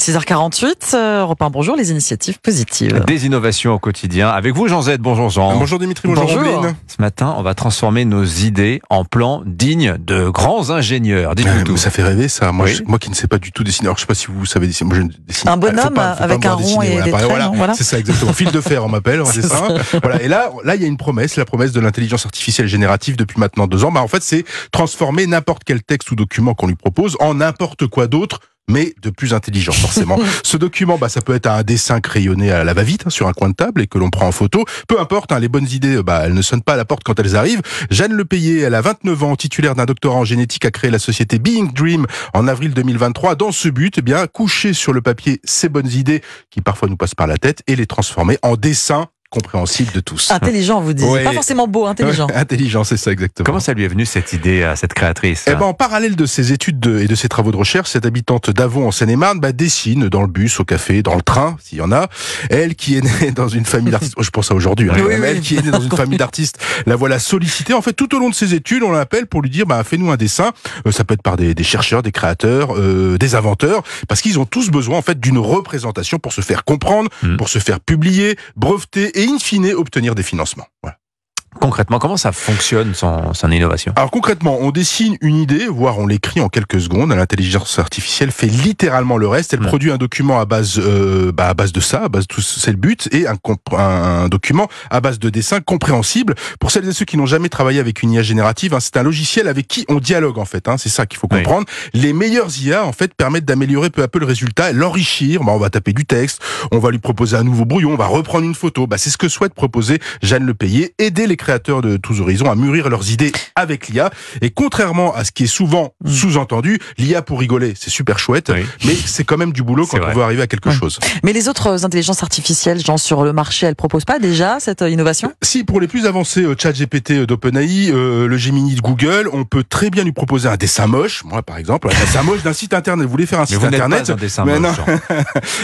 6h48, Europe 1, bonjour, les initiatives positives. Des innovations au quotidien. Avec vous, Jean Z. Bonjour, Jean. Bonjour Dimitri, bonjour Ambline. Ce matin, on va transformer nos idées en plans dignes de grands ingénieurs. Dites-nous tout. Ça fait rêver, ça. Moi, Oui. moi qui ne sais pas du tout dessiner. Alors, je ne sais pas si vous savez dessiner. Moi, je dessine. Un bonhomme avec un rond et des traits, voilà. voilà. C'est ça, exactement. Fil de fer, on m'appelle en dessin. Voilà. Et là, il y a une promesse, la promesse de l'intelligence artificielle générative depuis maintenant 2 ans. En fait, c'est transformer n'importe quel texte ou document qu'on lui propose en n'importe quoi d'autre, mais de plus intelligent, forcément. Ce document, ça peut être un dessin crayonné à la va-vite, sur un coin de table et que l'on prend en photo. Peu importe, les bonnes idées, elles ne sonnent pas à la porte quand elles arrivent. Jeanne Lepayet, elle a 29 ans, titulaire d'un doctorat en génétique, a créé la société Being Dream en avril 2023. Dans ce but, coucher sur le papier ces bonnes idées qui parfois nous passent par la tête et les transformer en dessins compréhensible de tous. Intelligent, vous dites. Ouais. Pas forcément beau, intelligent. Intelligent, c'est ça exactement. Comment ça lui est venu cette idée à cette créatrice? En parallèle de ses études et de ses travaux de recherche, cette habitante d'Avon en Seine-et-Marne dessine dans le bus, au café, dans le train, s'il y en a. Elle qui est née dans une famille d'artistes, je pense à aujourd'hui, elle qui est née dans une famille d'artistes, la voilà sollicitée. En fait, tout au long de ses études, on l'appelle pour lui dire, fais-nous un dessin. Ça peut être par des chercheurs, des créateurs, des inventeurs, parce qu'ils ont tous besoin en fait d'une représentation pour se faire comprendre, pour se faire publier, breveter et in fine obtenir des financements. Voilà. Concrètement, comment ça fonctionne son innovation? Alors concrètement, on dessine une idée, voire on l'écrit en quelques secondes. L'intelligence artificielle fait littéralement le reste. Elle produit un document à base de ça, à base de tout, c'est le but, et un document à base de dessins compréhensibles. Pour celles et ceux qui n'ont jamais travaillé avec une IA générative, c'est un logiciel avec qui on dialogue en fait. C'est ça qu'il faut comprendre. Oui. Les meilleures IA en fait permettent d'améliorer peu à peu le résultat, l'enrichir. On va taper du texte, on va lui proposer un nouveau brouillon, on va reprendre une photo. C'est ce que souhaite proposer Jeanne Lepayet, aider les créateurs de tous horizons à mûrir leurs idées avec l'IA. Et contrairement à ce qui est souvent sous-entendu, l'IA pour rigoler, c'est super chouette, mais c'est quand même du boulot quand on veut arriver à quelque chose. Mais les autres intelligences artificielles, sur le marché, elles proposent pas déjà cette innovation? Si, pour les plus avancés, ChatGPT d'OpenAI, le Gemini de Google, on peut très bien lui proposer un dessin moche. Moi, par exemple, un dessin moche d'un site internet. Vous voulez faire un site internet, un dessin moche,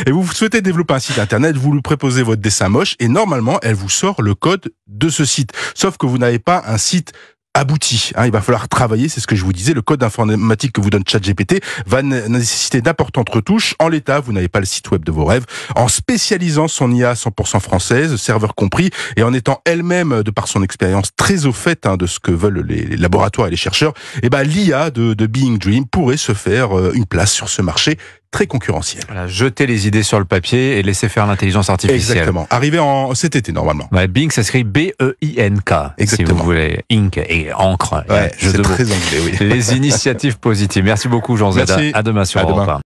et vous souhaitez développer un site internet, vous lui proposez votre dessin moche et normalement, elle vous sort le code de ce site. Sauf que vous n'avez pas un site abouti. Il va falloir travailler, c'est ce que je vous disais, le code informatique que vous donne ChatGPT va nécessiter d'importantes retouches. En l'état, vous n'avez pas le site web de vos rêves. En spécialisant son IA 100% française, serveur compris, et en étant elle-même, de par son expérience, très au fait de ce que veulent les laboratoires et les chercheurs, l'IA de Being Dream pourrait se faire une place sur ce marché très concurrentiel. Voilà, jeter les idées sur le papier et laisser faire l'intelligence artificielle. Exactement. Arrivé cet été, normalement. Bing, ça s'écrit B-E-I-N-K. Exactement. Si vous voulez. Ink et encre. C'est très anglais, oui. Les initiatives positives. Merci beaucoup, Jean Z. À demain sur Europe 1.